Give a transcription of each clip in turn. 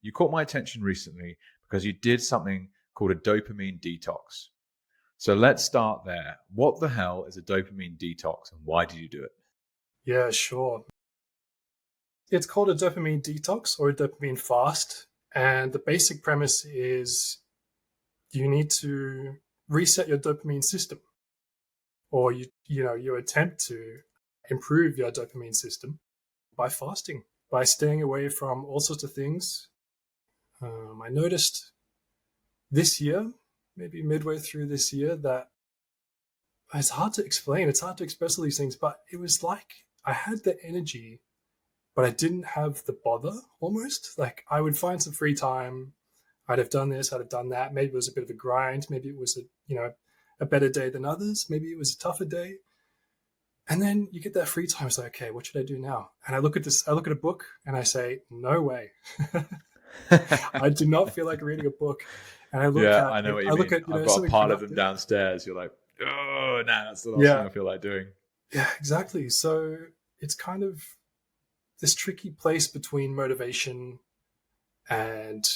you caught my attention recently because you did something called a dopamine detox. So let's start there. What the hell is a dopamine detox and why did you do it? Yeah, sure. It's called a dopamine detox or a dopamine fast. And the basic premise is you need to reset your dopamine system, or you attempt to improve your dopamine system by fasting, by staying away from all sorts of things. I noticed this year, maybe midway through this year, that it's hard to explain. It's hard to express all these things, but it was like I had the energy, but I didn't have the bother almost. Like I would find some free time. I'd have done this, I'd have done that. Maybe it was a bit of a grind. Maybe it was a better day than others. Maybe it was a tougher day. And then you get that free time. It's like, okay, what should I do now? And I look at a book and I say, no way. I do not feel like reading a book. And I look I know what you mean. I've got a pile of them downstairs. You're like, oh, no, that's the last thing I feel like doing. Yeah, exactly. So it's kind of this tricky place between motivation and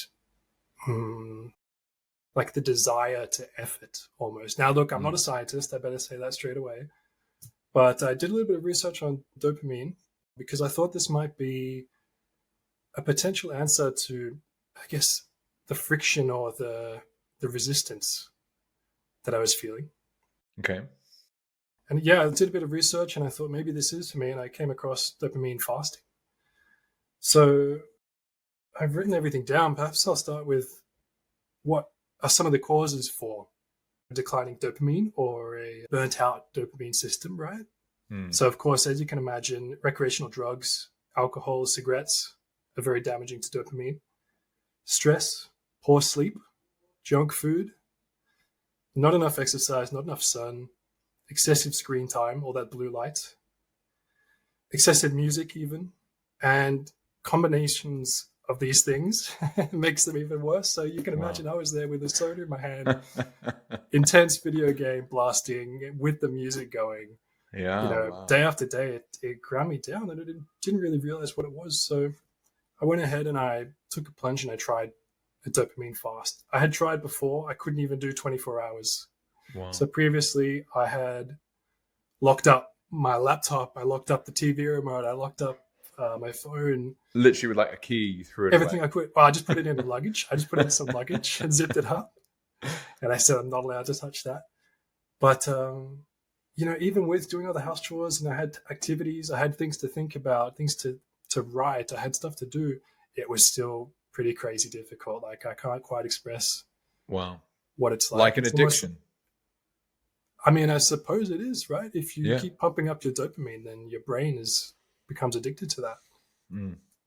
like the desire to effort almost. Now, look, I'm not a scientist. I better say that straight away. But I did a little bit of research on dopamine because I thought this might be a potential answer to, I guess, the friction or the resistance that I was feeling. Okay. And yeah, I did a bit of research and I thought maybe this is for me, and I came across dopamine fasting. So I've written everything down. Perhaps I'll start with what are some of the causes for declining dopamine or a burnt out dopamine system, right? So of course, as you can imagine, recreational drugs, alcohol, cigarettes are very damaging to dopamine. Stress, poor sleep, junk food, not enough exercise, not enough sun, excessive screen time, all that blue light, excessive music even, and combinations of these things makes them even worse. So you can imagine I was there with a soda in my hand, intense video game blasting with the music going. Day after day, it ground me down, and I didn't really realize what it was. So I went ahead and I took a plunge and I tried a dopamine fast. I had tried before. I couldn't even do 24 hours. Wow. So previously I had locked up my laptop. I locked up the TV remote. I locked up my phone. Literally with like a key, you threw it everything away. I could. Well, I just put it in the luggage. I just put it in some luggage and zipped it up. And I said I'm not allowed to touch that. But even with doing all the house chores and I had activities, I had things to think about, things to write, I had stuff to do. It was still pretty crazy difficult. Like I can't quite express what it's like. Like an addiction. I suppose it is, right? If you keep pumping up your dopamine, then your brain becomes addicted to that.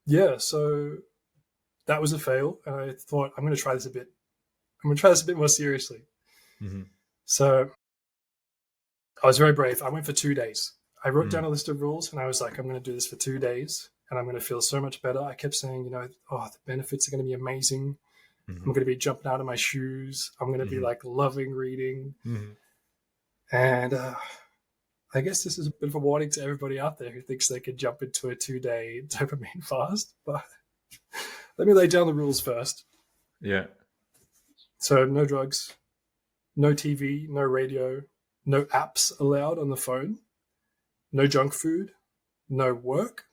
Yeah, so that was a fail. And I thought, I'm going to try this a bit more seriously. Mm-hmm. So I was very brave. I went for 2 days. I wrote down a list of rules and I was like, I'm going to do this for 2 days and I'm going to feel so much better. I kept saying, the benefits are going to be amazing. Mm-hmm. I'm going to be jumping out of my shoes. I'm going to be like loving reading. Mm-hmm. And I guess this is a bit of a warning to everybody out there who thinks they could jump into a 2-day dopamine fast. But let me lay down the rules first. Yeah. So no drugs, no TV, no radio, no apps allowed on the phone, no junk food, no work,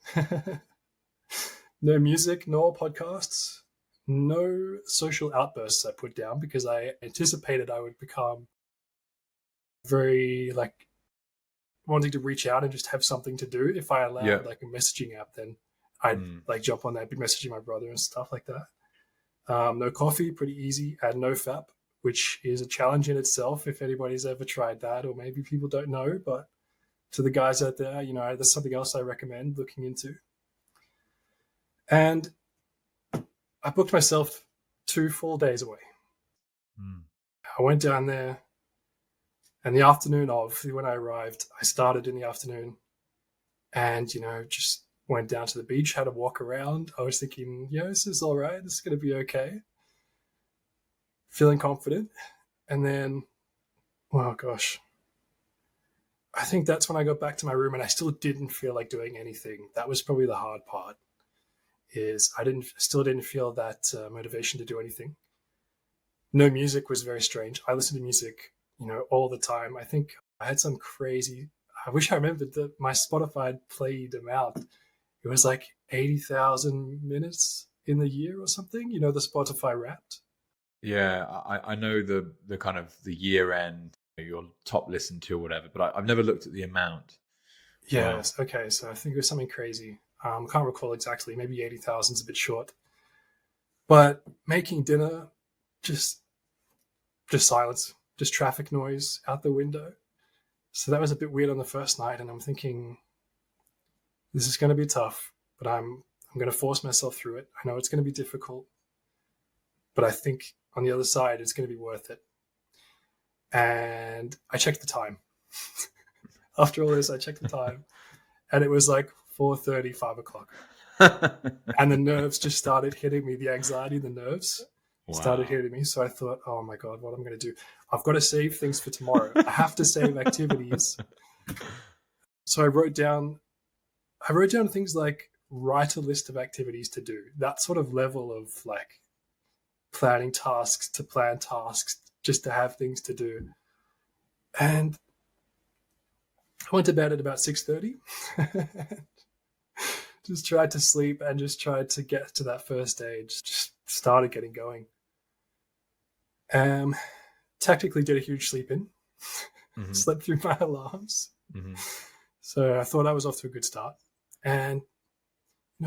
no music, no podcasts, no social outbursts I put down because I anticipated I would become very wanting to reach out and just have something to do. If I allowed like a messaging app, then I'd jump on that, be messaging my brother and stuff like that. No coffee, pretty easy, and no FAP, which is a challenge in itself if anybody's ever tried that, or maybe people don't know, but to the guys out there, that's something else I recommend looking into. And I booked myself 2 full days away. I went down there, and the afternoon of when I arrived, I started in the afternoon and, just went down to the beach, had a walk around. I was thinking, this is all right. This is going to be okay. Feeling confident. And then, oh gosh, I think that's when I got back to my room and I still didn't feel like doing anything. That was probably the hard part. is I still didn't feel that motivation to do anything. No music was very strange. I listened to music, all the time. I think I had some crazy. I wish I remembered that my Spotify played amount. It was like 80,000 minutes in the year or something. The Spotify Wrapped. Yeah, I know the kind of the year end, your top listen to or whatever, but I've never looked at the amount. Yes. Wow. Okay. So I think it was something crazy. Can't recall exactly. Maybe 80,000 is a bit short. But making dinner, just silence, just traffic noise out the window. So that was a bit weird on the first night, and I'm thinking, this is going to be tough, but I'm going to force myself through it. I know it's going to be difficult, but I think on the other side, it's going to be worth it. And I checked the time. After all this, I checked the time, and it was like 4:30, 5 o'clock. And the nerves just started hitting me. The anxiety, the nerves started hitting me. So I thought, oh my God, what am I going to do? I've got to save things for tomorrow. I have to save activities. So I wrote down things like write a list of activities to do. That sort of level of like planning tasks to plan tasks just to have things to do. And I went to bed at about 6:30. Just tried to sleep and just tried to get to that first stage. Just started getting going. Tactically did a huge sleep in. Mm-hmm. Slept through my alarms. Mm-hmm. So I thought I was off to a good start. And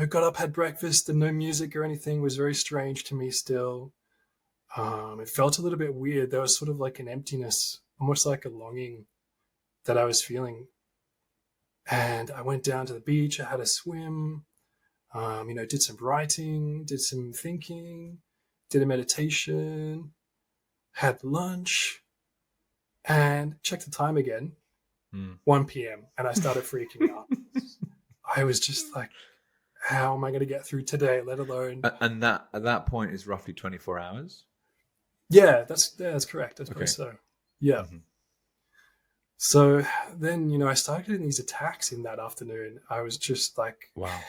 got up, had breakfast, and no music or anything was very strange to me still. It felt a little bit weird. There was sort of like an emptiness, almost like a longing that I was feeling. And I went down to the beach. I had a swim, did some writing, did some thinking, did a meditation, had lunch, and checked the time again, 1 p.m. And I started freaking out. I was just like, how am I going to get through today, let alone... And that at that point is roughly 24 hours? Yeah, that's correct. I suppose so. Yeah. Mm-hmm. So then, I started getting these attacks in that afternoon. I was just like, wow,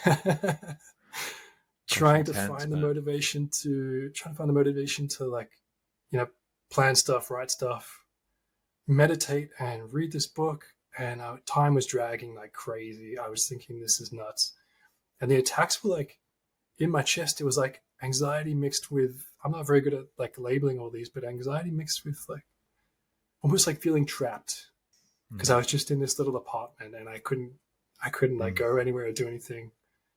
trying to find the motivation to like, plan stuff, write stuff, meditate, and read this book. And time was dragging like crazy. I was thinking, this is nuts. And the attacks were like in my chest. It was like anxiety mixed with, I'm not very good at like labeling all these, but anxiety mixed with like almost like feeling trapped. Because I was just in this little apartment and I couldn't like go anywhere or do anything,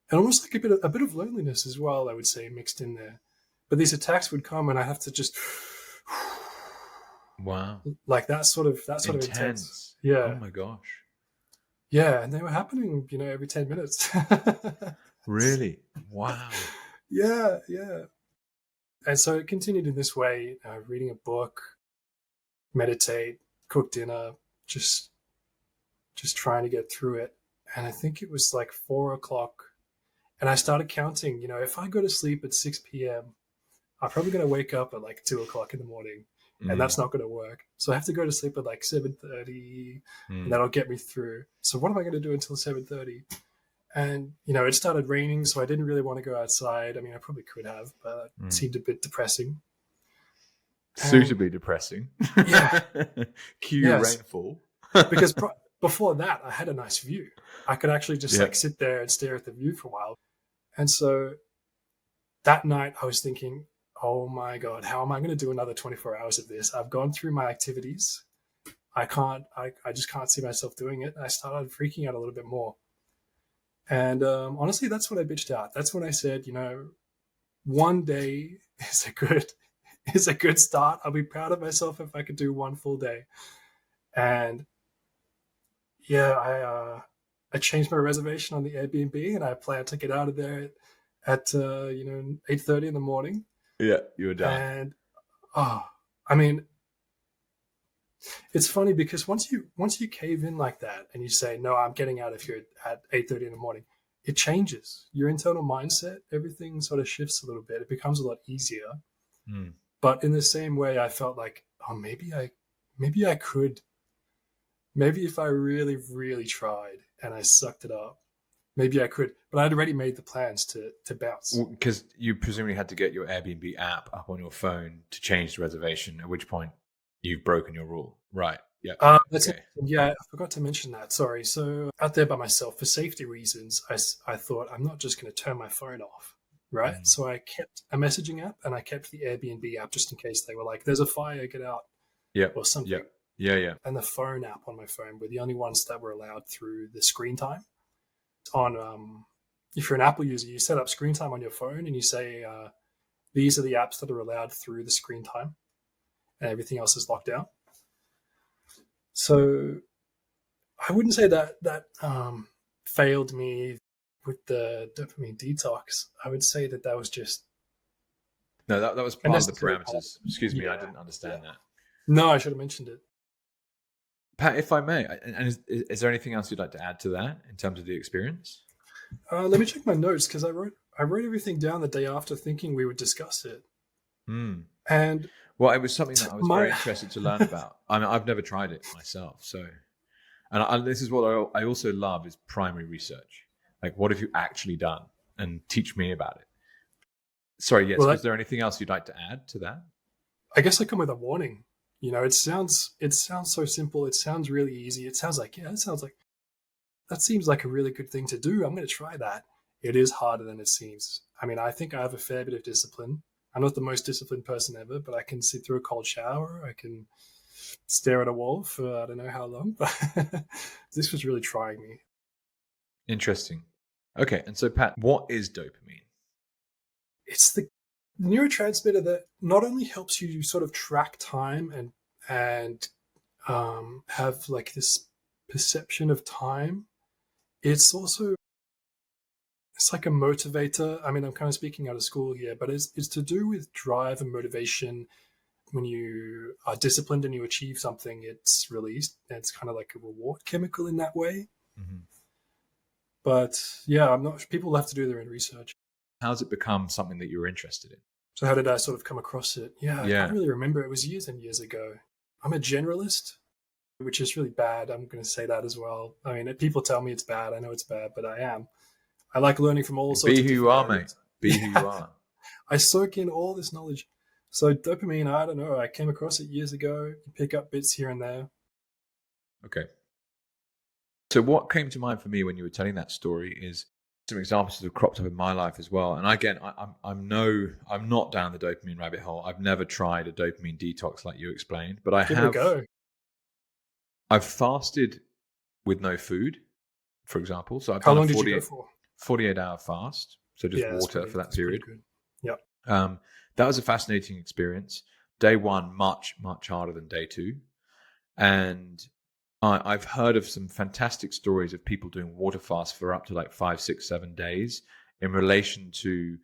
and almost like a bit of loneliness as well, I would say, mixed in there. But these attacks would come and I have to just like that sort of intense. Yeah. Oh my gosh. Yeah, and they were happening, every 10 minutes. Really? Wow. Yeah. And so it continued in this way: reading a book, meditate, cook dinner. Just trying to get through it. And I think it was like 4 o'clock. And I started counting, if I go to sleep at 6 p.m., I'm probably going to wake up at like 2 o'clock in the morning. And that's not going to work. So I have to go to sleep at like 7:30, and that'll get me through. So what am I going to do until 7:30? And, it started raining, so I didn't really want to go outside. I mean, I probably could have, but it seemed a bit depressing. Suitably depressing. Yeah. Rainfall. Because before that, I had a nice view. I could actually just like sit there and stare at the view for a while. And so that night I was thinking, oh my God, how am I going to do another 24 hours of this? I've gone through my activities. I just can't see myself doing it. And I started freaking out a little bit more. And honestly, that's what I bitched out. That's when I said, one day is a good start. I'll be proud of myself if I could do one full day. And I changed my reservation on the Airbnb, and I plan to get out of there at 8:30 in the morning. Yeah, you were done. And I mean, it's funny because once you cave in like that and you say, no, I'm getting out of here at 8:30 in the morning, it changes your internal mindset. Everything sort of shifts a little bit. It becomes a lot easier. But in the same way, I felt like, oh, maybe I could. Maybe if I really, really tried and I sucked it up, maybe I could, but I'd already made the plans to bounce. Because you presumably had to get your Airbnb app up on your phone to change the reservation, at which point you've broken your rule. Right. Yeah. That's Okay. yeah, I forgot to mention that. Sorry. So out there by myself for safety reasons, I thought I'm not just going to turn my phone off, right? Mm. So I kept a messaging app and I kept the Airbnb app just in case they were like, "There's a fire, get out," Yep. or something. Yep. Yeah. And the phone app on my phone were the only ones that were allowed through the screen time. On if you're an Apple user, you set up screen time on your phone and you say these are the apps that are allowed through the screen time, and everything else is locked down. So I wouldn't say that failed me with the dopamine detox. I would say that was just No, that was a part of the necessary part. parameters. Excuse me, I Yeah, didn't understand yeah. that. No, I should have mentioned it. Pat, if I may, and is there anything else you'd like to add to that in terms of the experience? Let me check my notes because I wrote everything down the day after, thinking we would discuss it. Mm. And Well, it was something that I was very interested to learn about. I mean, I've never tried it myself, so. And this is what I also love is primary research. Like, what have you actually done? And teach me about it. Sorry, yes. well, Was there anything else you'd like to add to that? I guess I come with a warning. You know, it sounds so simple. It sounds really easy. It sounds like that seems like a really good thing to do. I'm going to try that. It is harder than it seems. I mean, I think I have a fair bit of discipline. I'm not the most disciplined person ever, but I can sit through a cold shower. I can stare at a wall for I don't know how long. But this was really trying me. Interesting. Okay, and so Pat, what is dopamine? It's the neurotransmitter that not only helps you sort of track time and have like this perception of time. It's also like a motivator. I mean, I'm kind of speaking out of school here, but it's to do with drive and motivation. When you are disciplined and you achieve something, it's released. And it's kind of like a reward chemical in that way. Mm-hmm. But yeah, I'm not. People will have to do their own research. How's it become something that you were interested in? So how did I sort of come across it? Yeah, I can't really remember. It was years and years ago. I'm a generalist, which is really bad. I'm going to say that as well. I mean, people tell me it's bad. I know it's bad, but I am. I like learning from all sorts of Be who you are, mate. Be who you are. I soak in all this knowledge. So dopamine, I don't know. I came across it years ago. You pick up bits here and there. Okay. So what came to mind for me when you were telling that story is some examples that have cropped up in my life as well. And again, I'm not down the dopamine rabbit hole. I've never tried a dopamine detox like you explained, but I Give it a go. I've fasted with no food, for example. So I've How done long a did you go for? 48-hour fast. So just water for that period. Yeah. That was a fascinating experience. Day one, much, much harder than day two. And I've heard of some fantastic stories of people doing water fasts for up to like 5, 6, 7 days in relation to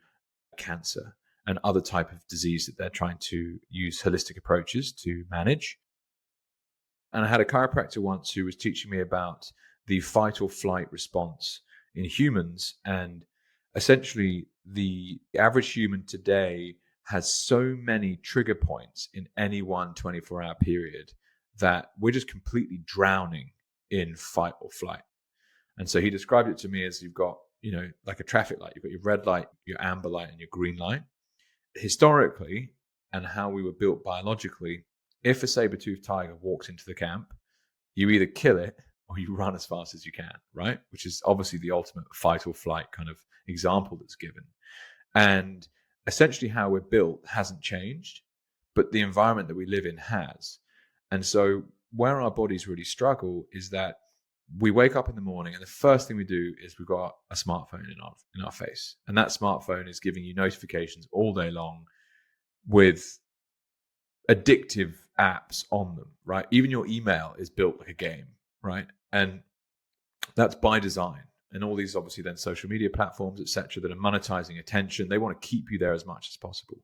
cancer and other type of disease that they're trying to use holistic approaches to manage. And I had a chiropractor once who was teaching me about the fight or flight response in humans. And essentially, the average human today has so many trigger points in any one 24-hour period that we're just completely drowning in fight or flight. And so he described it to me as you've got, like a traffic light. You've got your red light, your amber light, and your green light. Historically, and how we were built biologically, if a saber-toothed tiger walks into the camp, you either kill it or you run as fast as you can, right? Which is obviously the ultimate fight or flight kind of example that's given. And essentially how we're built hasn't changed, but the environment that we live in has. And so where our bodies really struggle is that we wake up in the morning and the first thing we do is we've got a smartphone in our face. And that smartphone is giving you notifications all day long with addictive apps on them, right? Even your email is built like a game, right? And that's by design. And all these obviously then social media platforms, etc., that are monetizing attention, they want to keep you there as much as possible.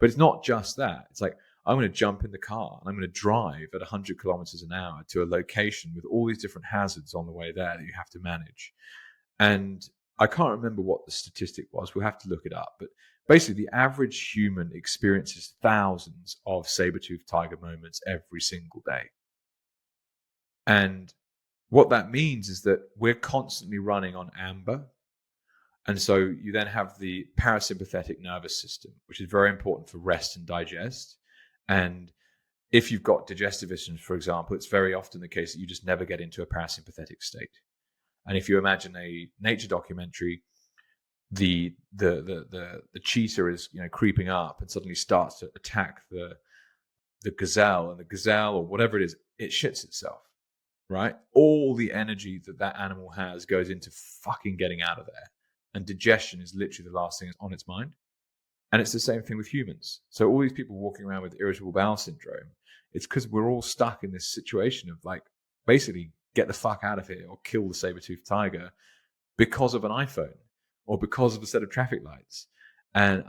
But it's not just that. It's like, I'm going to jump in the car and I'm going to drive at 100 kilometers an hour to a location with all these different hazards on the way there that you have to manage. And I can't remember what the statistic was. We'll have to look it up. But basically, the average human experiences thousands of saber-toothed tiger moments every single day. And What that means is that we're constantly running on amber. And so you then have the parasympathetic nervous system, which is very important for rest and digest. And if you've got digestive issues, for example, it's very often the case that you just never get into a parasympathetic state. And if you imagine a nature documentary, the cheetah is creeping up and suddenly starts to attack the gazelle, and the gazelle or whatever it is, it shits itself, right? All the energy that animal has goes into fucking getting out of there, and digestion is literally the last thing that's on its mind. And it's the same thing with humans. So all these people walking around with irritable bowel syndrome, it's because we're all stuck in this situation of like, basically get the fuck out of here or kill the saber-toothed tiger because of an iPhone or because of a set of traffic lights. And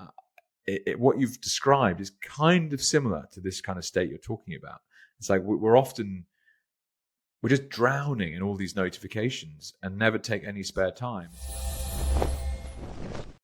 what you've described is kind of similar to this kind of state you're talking about. It's like we're just drowning in all these notifications and never take any spare time.